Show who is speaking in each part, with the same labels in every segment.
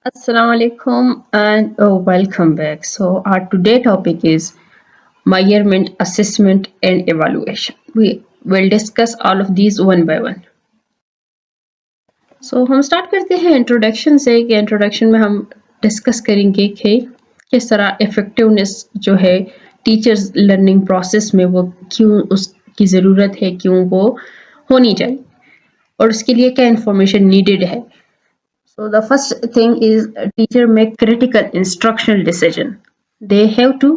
Speaker 1: Assalamu alaikum and welcome back. So our today topic is measurement, assessment and evaluation. We will discuss all of these one by one. So हम start करते हैं introduction से कि introduction में हम discuss करेंगे कि किस तरह इफेक्टिवनेस जो है टीचर्स लर्निंग प्रोसेस में वो क्यों उसकी ज़रूरत है, क्यों वो होनी चाहिए और उसके लिए क्या इंफॉर्मेशन नीडेड है. So the first thing is a teacher make critical instructional decision. They have to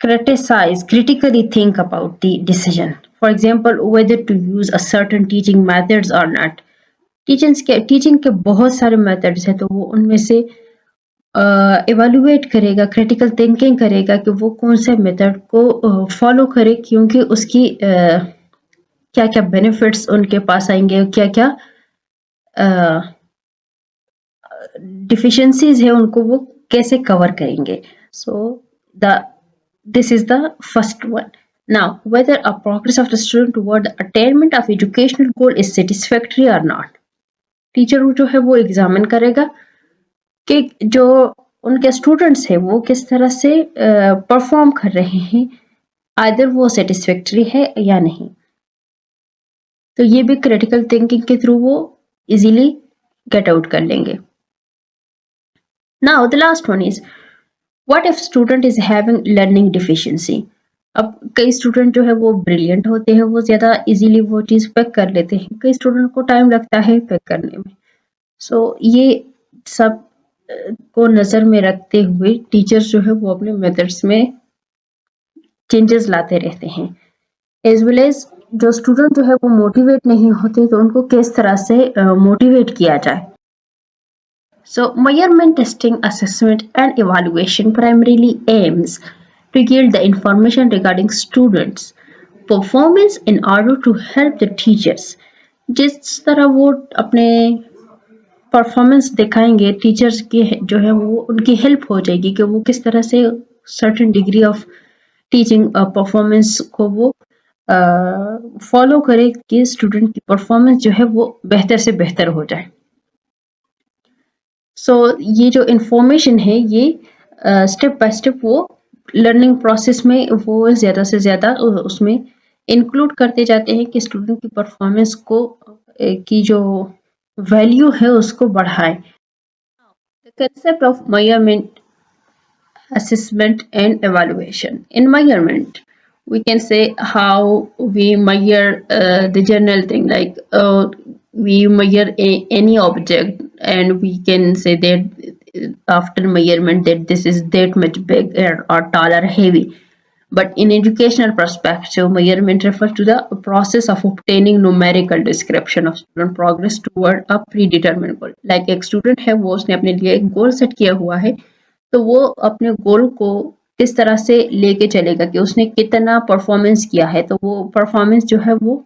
Speaker 1: critically think about the decision. For example, whether to use a certain teaching methods or not. Teaching के बहुत सारे methods हैं तो वो उनमें से evaluate करेगा, critical thinking करेगा कि वो कौन से मेथड को फॉलो करे क्योंकि उसकी क्या क्या बेनिफिट्स उनके पास आएंगे, क्या क्या डिफिशिएंसीज है उनको वो कैसे कवर करेंगे. So the this is the first one. Now, whether a progress of the student toward the attainment of educational goal is satisfactory or not. Teacher जो है वो एग्जामिन करेगा कि जो उनके स्टूडेंट्स है वो किस तरह से परफॉर्म कर रहे हैं, आइदर वो सेटिस्फैक्टरी है या नहीं. तो ये भी क्रिटिकल थिंकिंग के थ्रू वो इजीली गेट आउट कर लेंगे. Now the last one is what if student is having learning deficiency. अब कई स्टूडेंट जो है वो ब्रिलियंट होते हैं, वो ज़्यादा इजीली वो चीज़ पिक कर लेते हैं, कई स्टूडेंट को टाइम लगता है पिक करने में. सो ये सब को नज़र में रखते हुए टीचर्स जो है वो अपने मेथड्स में चेंजेस लाते रहते हैं. एज वेल एज जो स्टूडेंट जो है वो मोटिवेट नहीं होते तो उनको किस तरह से मोटिवेट किया जाए. So measurement, testing, assessment and evaluation primarily aims to yield the information regarding students' performance in order to help the teachers. जिस तरह वो अपने परफॉर्मेंस दिखाएंगे टीचर्स की जो है वो उनकी हेल्प हो जाएगी कि वो किस तरह से certain degree of teaching performance को वो फॉलो करे कि स्टूडेंट की परफॉर्मेंस जो है वो बेहतर से बेहतर हो जाए. सो ये जो इंफॉर्मेशन है ये स्टेप बाय स्टेप वो लर्निंग प्रोसेस में वो ज़्यादा से ज़्यादा उसमें इंक्लूड करते जाते हैं कि स्टूडेंट की परफॉर्मेंस को की जो वैल्यू है उसको बढ़ाए. The concept of measurement, assessment and evaluation. In measurement, we can say how we measure the general thing like we measure any object and we can say that after measurement that this is that much bigger or tall or heavy. But in educational perspective, measurement refers to the process of obtaining numerical description of student progress toward a predetermined goal. Like एक student है वो उसने अपने लिए एक goal set किया हुआ है तो वो अपने गोल को किस तरह से लेके चलेगा कि उसने कितना परफॉर्मेंस किया है, तो वो परफॉर्मेंस जो है वो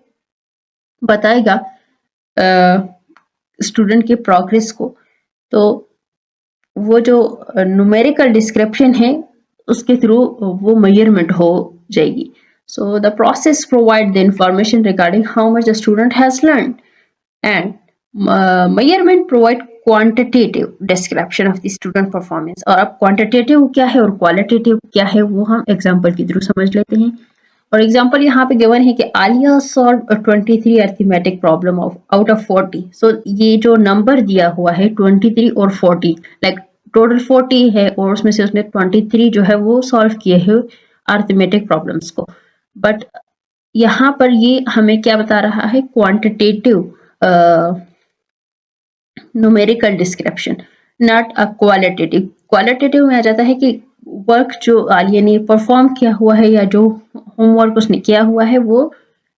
Speaker 1: बताएगा स्टूडेंट के प्रोग्रेस को. तो वो जो न्यूमेरिकल डिस्क्रिप्शन है उसके थ्रू वो मेजरमेंट हो जाएगी. So the process provide the information regarding how much the student has learn and measurement provide quantitative description of the student performance. और अब क्वांटिटेटिव क्या है और क्वालिटेटिव क्या है वो हम एग्जांपल के थ्रू समझ लेते हैं. और एग्जांपल यहाँ पे गिवन है कि Alia solve 23 arithmetic problem of out of 40. सो ये जो नंबर दिया हुआ है 23 और 40, लाइक टोटल 40 है और उसमें से उसने 23 जो है वो सॉल्व किए हैं अरिथमेटिक प्रॉब्लम्स को. बट यहाँ पर ये हमें क्या बता रहा है, quantitative numerical description, not a qualitative. Qualitative में आ जाता है कि वर्क जो आलिया ने परफॉर्म किया हुआ है या जो होमवर्क उसने किया हुआ है वो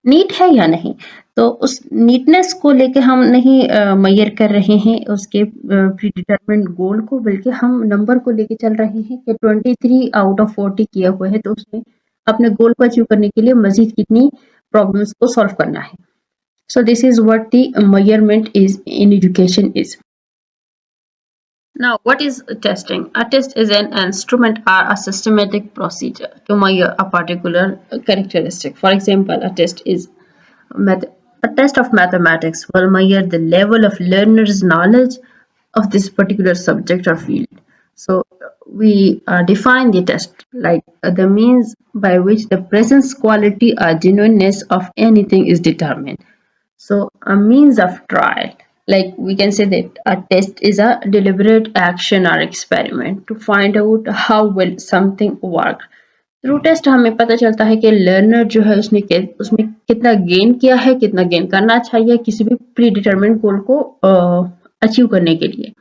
Speaker 1: नीट है या नहीं. तो उस नीटनेस को लेके हम नहीं मेजर कर रहे हैं उसके प्रीडिटरमिन्ड गोल को, बल्कि हम नंबर को लेके चल रहे हैं कि 23 आउट ऑफ 40 किया हुआ है तो उसने अपने गोल को अचीव करने के लिए मजीद कितनी प्रॉब्लम्स को सॉल्व करना है. So this is what the measurement is in education is. Now, what is testing? A test is an instrument or a systematic procedure to measure a particular characteristic. For example, a test of mathematics will measure the level of learner's knowledge of this particular subject or field. So we define the test like the means by which the presence, quality, or genuineness of anything is determined. So a means of trial, like we can say that a test is a deliberate action or experiment to find out how well something works. Through test हमें पता चलता है कि learner जो है उसमें कितना gain किया है, कितना गेन करना चाहिए किसी भी प्री डिटरमिन्ड गोल को अचीव करने के लिए.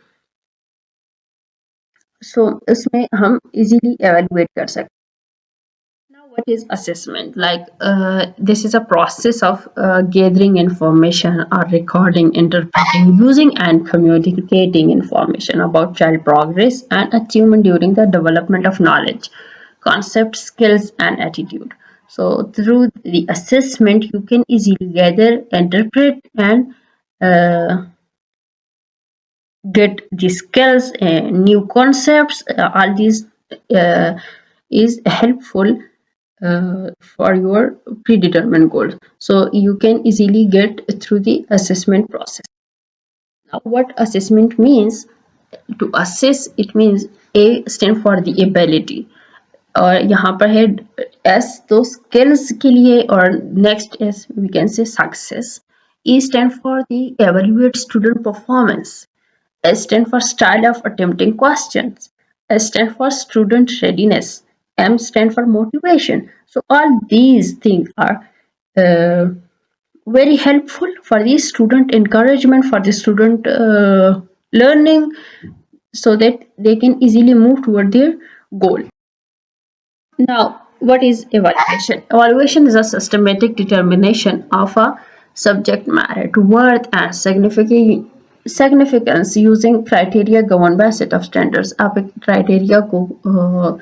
Speaker 1: सो इसमें हम इजीली एवेल्युएट कर सकते हैं. Now, what is assessment? Like, this is a process of gathering information or recording, interpreting, using, and communicating information about child progress and achievement during the development of knowledge, concept, skills, and attitude. So, through the assessment, you can easily gather, interpret, and uh, get the skills, new concepts. All these uh, is helpful for your predetermined goals. So you can easily get through the assessment process. Now, what assessment means? To assess, it means A stand for the ability और यहाँ पर है S तो skills के लिए और next is we can say success. E stand for the evaluate student performance. S stand for style of attempting questions. S stand for student readiness. M stand for motivation. So all these things are uh, very helpful for the student encouragement, for the student learning, so that they can easily move toward their goal. Now, what is evaluation? Evaluation is a systematic determination of a subject matter to worth and significance using criteria governed by a set of standards. आप एक criteria को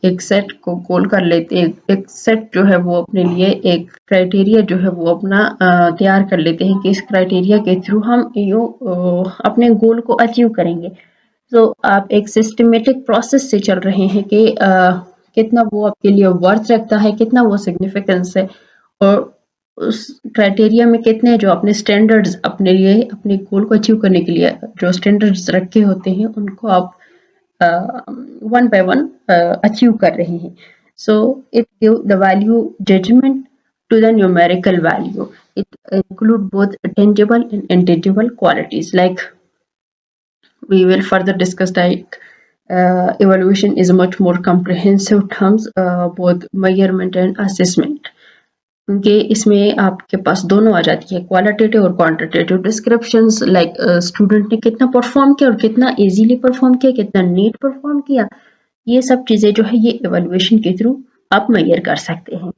Speaker 1: एक set को गोल कर लेते हैं, एक set जो है वो अपने लिए एक क्राइटेरिया जो है वो अपना तैयार कर लेते हैं कि इस क्राइटेरिया के थ्रू हम यो अपने गोल को अचीव करेंगे. तो आप एक सिस्टमेटिक प्रोसेस से चल रहे हैं कि कितना वो आपके लिए वर्थ रखता है, कितना वो सिग्निफिकेंस है और उस क्राइटेरिया में कितने जो अपने स्टैंडर्ड्स अपने लिए अपने गोल को अचीव करने के लिए जो स्टैंडर्ड्स रखे होते हैं उनको आप वन बाय वन अचीव कर रहे हैं. So it give the value judgement to the numerical value. It include both tangible and intangible qualities. Like we will further discuss like evaluation is a much more comprehensive terms, both measurement and assessment. क्योंकि इसमें आपके पास दोनों आ जाती है qualitative और quantitative descriptions like student ने कितना perform किया और कितना इजीली परफॉर्म किया, कितना नीट परफॉर्म किया, ये सब चीजें जो है ये इवैल्यूएशन के थ्रू आप मेजर कर सकते हैं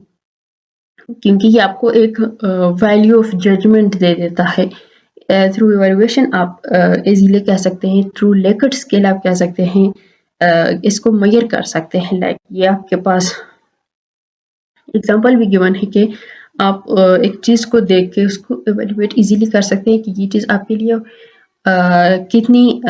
Speaker 1: क्योंकि ये आपको एक वैल्यू ऑफ जजमेंट दे देता है. थ्रू इवैल्यूएशन आप इजीली कह सकते हैं, थ्रू लेकर्ट स्केल आप कह सकते हैं, इसको मेजर कर सकते हैं. लाइक ये आपके पास एग्जांपल भी गिवन है कि आप एक चीज को देख के उसको इवैल्यूएट इजीली कर सकते हैं कि ये चीज आपके लिए कितनी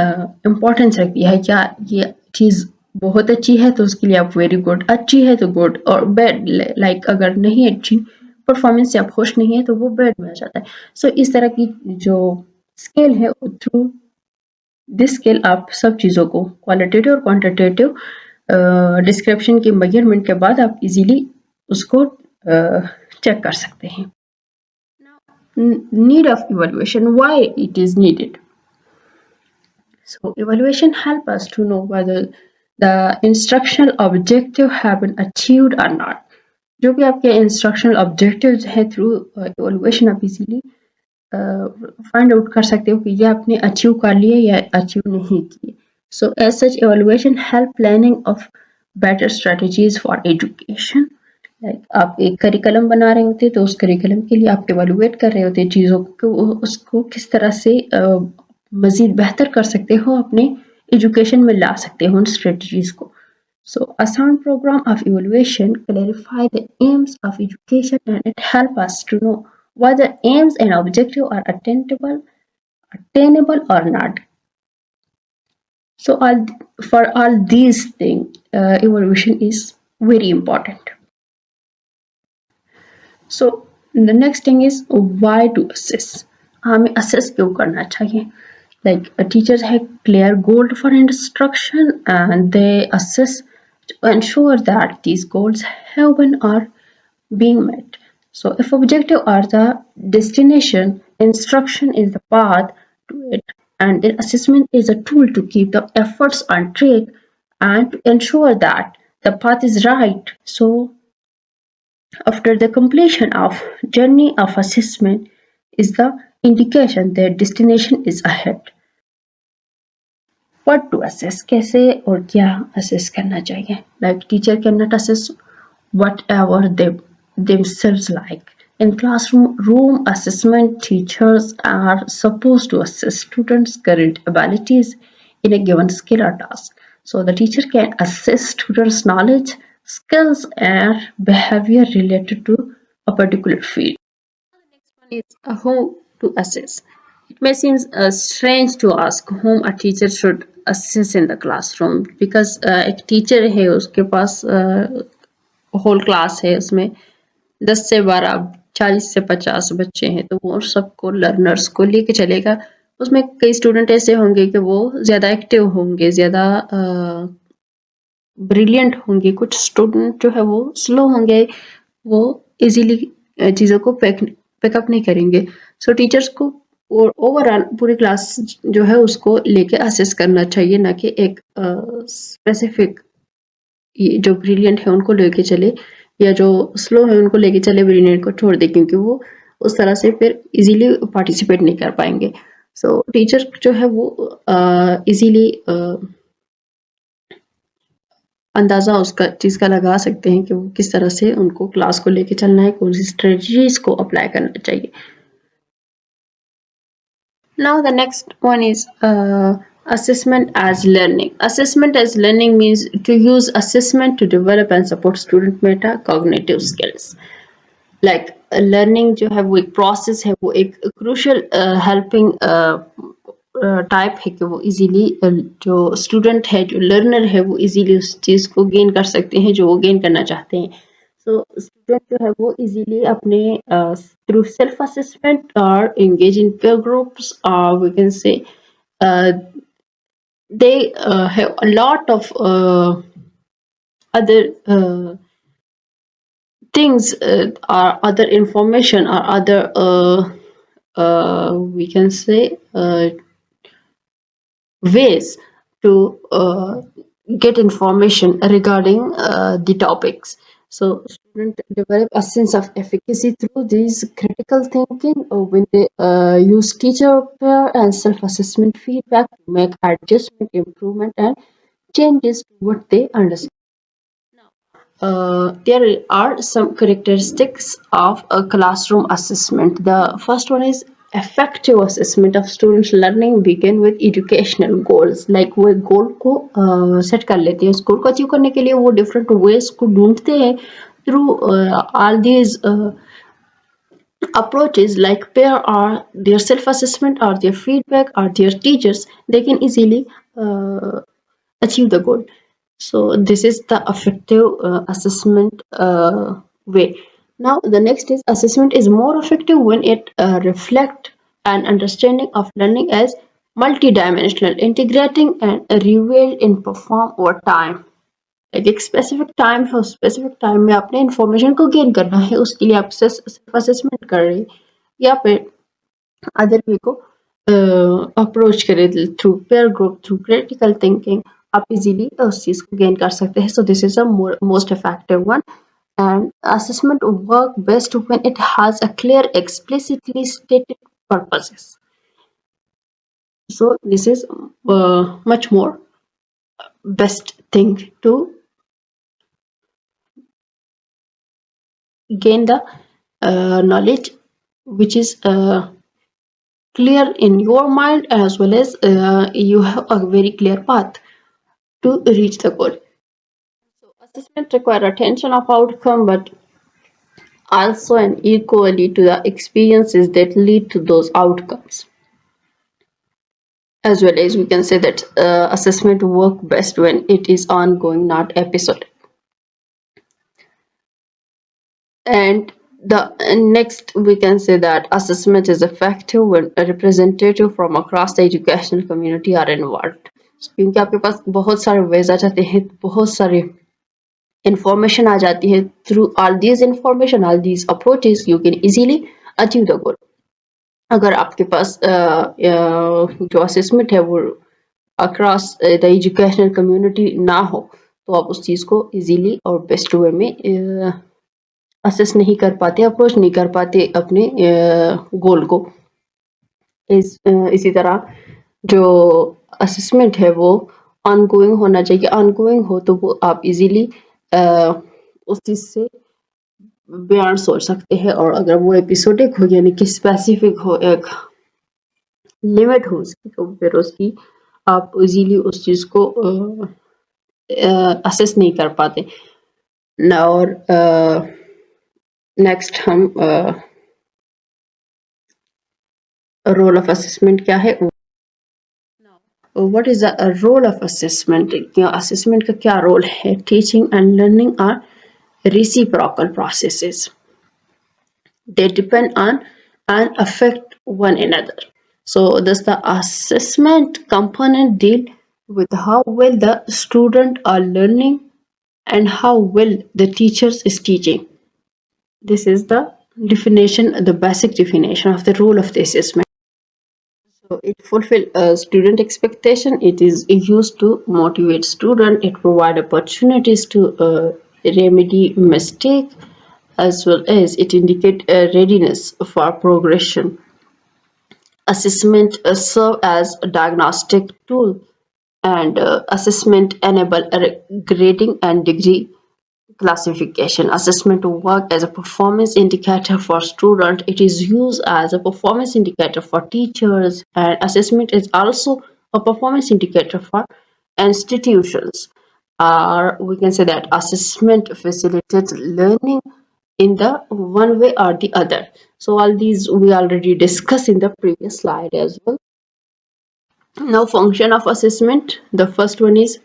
Speaker 1: इम्पोर्टेंस रखती है. क्या ये चीज बहुत अच्छी है तो उसके लिए आप वेरी गुड, अच्छी है तो गुड, और बैड लाइक अगर नहीं अच्छी परफॉर्मेंस से आप खुश नहीं है तो वो बैड में आ जाता है. सो इस तरह की जो स्केल है थ्रू दिस स्केल आप सब चीज़ों को क्वालिटेटिव और क्वांटिटेटिव डिस्क्रिप्शन के मेजरमेंट के बाद आप इजीली उसको चेक कर सकते हैं. Need of evaluation, why it is needed? So evaluation help us to know whether the instructional objective have been achieved or not. जो भी आपके इंस्ट्रक्शनल ऑब्जेक्टिव्स है थ्रू इवैल्यूएशन आप इजीली फाइंड आउट कर सकते हो कि ये आपने अचीव कर लिए या अचीव नहीं किए. So as such evaluation help planning of better strategies for education. Like आप एक करिकुलम बना रहे होते तो उस करिकुलम के लिए आप इवैल्यूएट कर रहे होते चीज़ों को, उसको किस तरह से मज़ीद बेहतर कर सकते हो, अपने एजुकेशन में ला सकते हो उन स्ट्रेटजीज को. So a sound program of evaluation clarify the aims of education and it help us to know whether aims and objective are attainable or not. So for all these things, evaluation is very important. So the next thing is why to assess. हमें assess क्यों करना चाहिए? Like teachers have clear goals for instruction and they assess to ensure that these goals have been are being met. So if objective are the destination, instruction is the path to it, and then assessment is a tool to keep the efforts on track and to ensure that the path is right. So after the completion of journey of assessment is the indication that destination is ahead. What to assess? कैसे और क्या assess करना चाहिए? Like teacher cannot assess whatever they themselves like. In classroom room assessment, teachers are supposed to assess students' current abilities in a given skill or task. So the teacher can assess students' knowledge, skills, and behavior related to a particular field. Is whom to assess. It may seem strange to ask whom a teacher should assess in the classroom because एक teacher है उसके पास whole class है उसमें 10 से 12 40 से 50 बच्चे हैं तो वो सबको लर्नर्स को लेके चलेगा उसमें कई स्टूडेंट ऐसे होंगे कि वो ज़्यादा एक्टिव होंगे ज़्यादा ब्रिलियंट होंगे कुछ स्टूडेंट जो है वो स्लो होंगे वो इजीली चीज़ों को पिकअप नहीं करेंगे सो टीचर्स को ओवरऑल पूरी क्लास जो है उसको लेके असेस करना चाहिए ना कि एक स्पेसिफिक जो ब्रिलियंट है उनको लेके चले या जो स्लो है उनको लेके चले ब्रिलियंट को छोड़ दे क्योंकि वो उस तरह से फिर इजीली पार्टिसिपेट नहीं कर पाएंगे सो टीचर जो है वो इजीली अंदाज़ा उसका चीज़ का लगा सकते हैं कि वो किस तरह से उनको क्लास को लेके चलना है कौन सी स्ट्रेटजीज को अप्लाई करना चाहिए Now the next one is assessment as learning. Assessment as learning means to use assessment to develop and support student meta cognitive skills. Like learning जो है वो एक प्रोसेस है वो एक क्रूशल हेल्पिंग टाइप है कि वो इजीली जो स्टूडेंट है जो लर्नर है वो इजीली उस चीज़ को गेन कर सकते हैं जो वो गेन करना चाहते हैं सो स्टूडेंट जो है वो इजीली अपने थ्रू सेल्फ असेसमेंट और engage in peer groups we can say they have a lot of other things or other information or other we can say ways to get information regarding the topics so students develop a sense of efficacy through these critical thinking when they use teacher peer and self-assessment feedback to make adjustment improvement and changes to what they understand there are some characteristics of a classroom assessment. The first one is effective assessment of students learning begin with educational goals. Like वो गोल को set कर लेते हैं उस गोल को achieve करने के लिए वो डिफरेंट वेज को ढूंढते हैं through all these approaches like peer or their self-assessment or their feedback or their teachers they can easily achieve the goal so this is the effective assessment way now the next is assessment is more effective when it reflect an understanding of learning as multidimensional integrating and revealed in perform over time एक specific time है उस specific time में आपने information को gain करना है उसके लिए आप सेल्फ असेसमेंट कर रहे हैं या फिर अदर वे को अप्रोच करें through pair group through critical thinking आप इजीली उस चीज को गेन कर सकते हैं so this is a most effective one and assessment work best when it has a clear explicitly stated purposes so this is much more best thing to gain the knowledge which is clear in your mind as well as you have a very clear path to reach the goal. So assessment require attention of outcome but also and equally to the experiences that lead to those outcomes. As well as we can say that assessment work best when it is ongoing, not episodic. And The next we can say that assessment is effective when a representative from across the educational community are involved. क्योंकि आपके पास बहुत सारे ways आ जाते हैं, बहुत सारे information आ जाती है. Through all these information, all these approaches, you can easily achieve the goal. अगर आपके पास जो assessment है वो across the educational community ना हो, तो आप उस चीज को easily और best way में असेस नहीं कर पाते, अप्रोच नहीं कर पाते अपने गोल को. इसी तरह जो असेसमेंट है वो ऑनगोइंग होना चाहिए. ऑनगोइंग हो तो वो आप इजीली उस चीज से बयान सोच सकते हैं. और अगर वो एपिसोडिक हो यानी कि स्पेसिफिक हो, एक लिमिट हो उसकी, तो फिर उसकी आप इजीली उस चीज को असेस नहीं कर पाते. और नेक्स्ट हम रोल ऑफ असेसमेंट क्या है. What is the role of assessment? Assessment का क्या role है? Teaching and learning are reciprocal processes. They depend on and affect one another. So thus the assessment component deal with how well the student are learning and how well the teachers is teaching. This is the definition, the basic definition of the role of the assessment. So it fulfill a student expectation. It is used to motivate student. It provide opportunities to remedy mistake, as well as it indicate a readiness for progression. Assessment serve as a diagnostic tool, and assessment enable grading and degree classification. Assessment work as a performance indicator for students. It is used as a performance indicator for teachers, and assessment is also a performance indicator for institutions. Or we can say that assessment facilitates learning in the one way or the other. So all these we already discussed in the previous slide as well. Now function of assessment. The first one is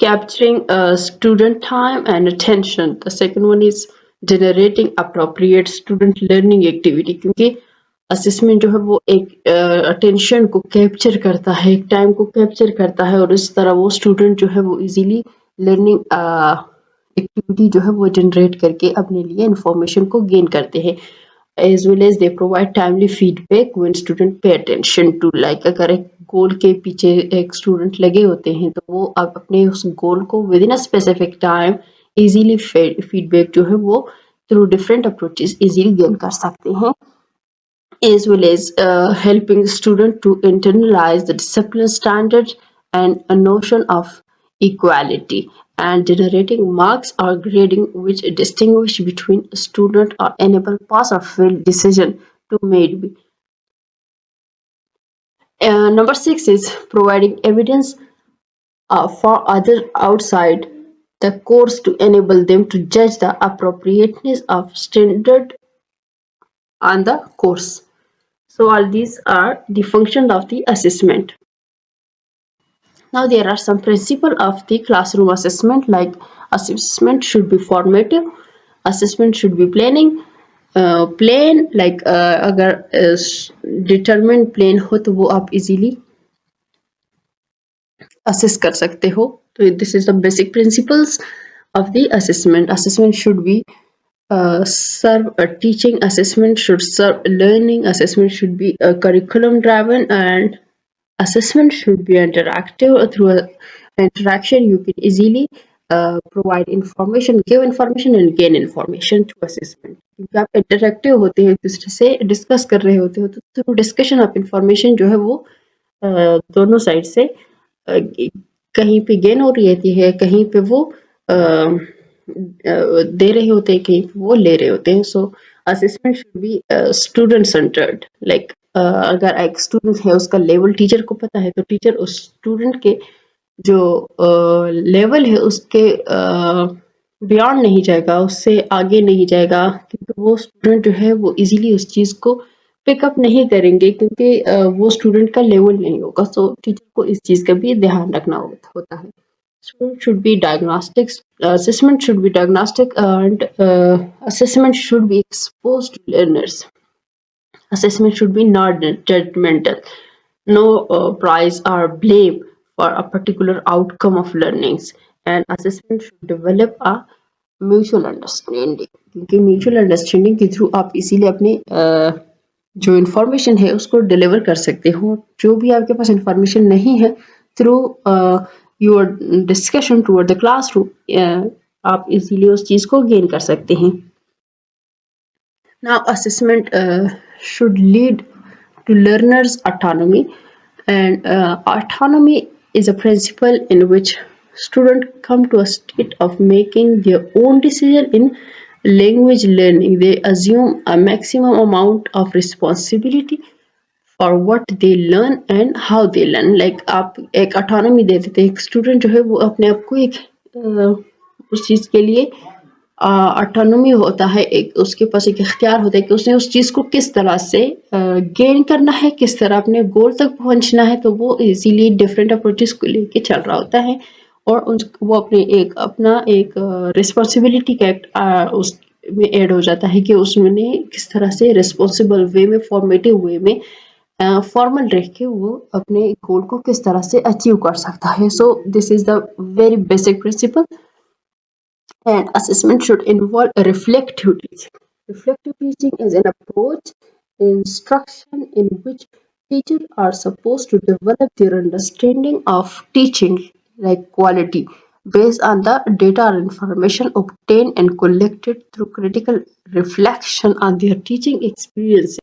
Speaker 1: capturing student time and attention. The second one is generating appropriate student learning activity. क्योंकि assessment जो है वो एक attention को capture करता है, एक time को कैप्चर करता है, और इस तरह वो स्टूडेंट जो है वो इजीली लर्निंग एक्टिविटी जो है वो जनरेट करके अपने लिए इंफॉर्मेशन को गेन करते हैं. as well as they provide timely feedback when student pay attention to. Like अगर एक गोल के पीछे एक स्टूडेंट लगे होते हैं तो वो अब अपने उस गोल को with in a specific time easily feedback जो है वो through different approaches easily gain कर सकते हैं. As well as helping student to internalize the discipline standards and a notion of equality, and generating marks or grading which distinguish between student or enable pass or fail decision to made. Number 6 is providing evidence for other outside the course to enable them to judge the appropriateness of standard on the course. So all these are the function of the assessment. Now there are some principles of the classroom assessment, like assessment should be formative, assessment should be planning, plain, like अगर determined plain हो तो वो आप easily assess कर सकते हो. तो this is the basic principles of the assessment. Assessment should be serve a teaching, assessment should serve learning, assessment should be curriculum driven, and assessment should be interactive. Through interaction you can easily provide information, give information and gain information to assessment. क्योंकि आप interactive होते हैं, एक दूसरे से discuss कर रहे होते हो, तो थ्रू डिस्कशन ऑफ इंफॉर्मेशन जो है वो दोनों साइड से कहीं पे गेन हो रही होती है, कहीं पे वो दे रहे होते हैं, कहीं पे वो ले रहे होते हैं. सो assessment should be student centred. Like अगर एक स्टूडेंट है उसका लेवल टीचर को पता है, तो टीचर उस स्टूडेंट के जो लेवल है उसके बियॉन्ड नहीं जाएगा, उससे आगे नहीं जाएगा, क्योंकि वो स्टूडेंट जो है वो इजीली उस चीज को पिकअप नहीं करेंगे, क्योंकि वो स्टूडेंट का लेवल नहीं होगा. सो टीचर को इस चीज का भी ध्यान रखना होता है.
Speaker 2: Student should be diagnostics. Assessment should be diagnostic, and assessment should be exposed to learners. Assessment should be not judgmental. No prize or blame for a particular outcome of learnings. And assessment should develop a mutual understanding, क्योंकि mutual understanding के through आप इसीलिए अपने जो information है उसको deliver कर सकते हो। जो भी आपके पास इंफॉर्मेशन नहीं है, through your discussion toward the classroom आप इजीली उस चीज को गेन कर सकते हैं। Now, assessment should lead to learners' autonomy, and autonomy is a principle in which students come to a state of making their own decision in language learning. They assume a maximum amount of responsibility for what they learn and how they learn. Like आप एक autonomy दे देते हैं, एक student जो है वो अपने आप को एक उस चीज के लिए ऑटोनॉमी होता है, एक उसके पास एक इख्तियार होता है कि उसने उस चीज़ को किस तरह से गेन करना है, किस तरह अपने गोल तक पहुंचना है। तो वो इजीली डिफरेंट अप्रोचेस को लेके चल रहा होता है, और वो अपने अपना एक रिस्पॉन्सिबिलिटी का उस में ऐड हो जाता है कि उसने किस तरह से रिस्पॉन्सिबल वे में, फॉर्मेटिव वे में, फॉर्मल रह के वो अपने गोल को किस तरह से अचीव कर सकता है। So this is the very basic principle. And assessment should involve a reflective teaching. Reflective teaching is an approach instruction in which teachers are supposed to develop their understanding of teaching like quality based on the data or information obtained and collected through critical reflection on their teaching experiences.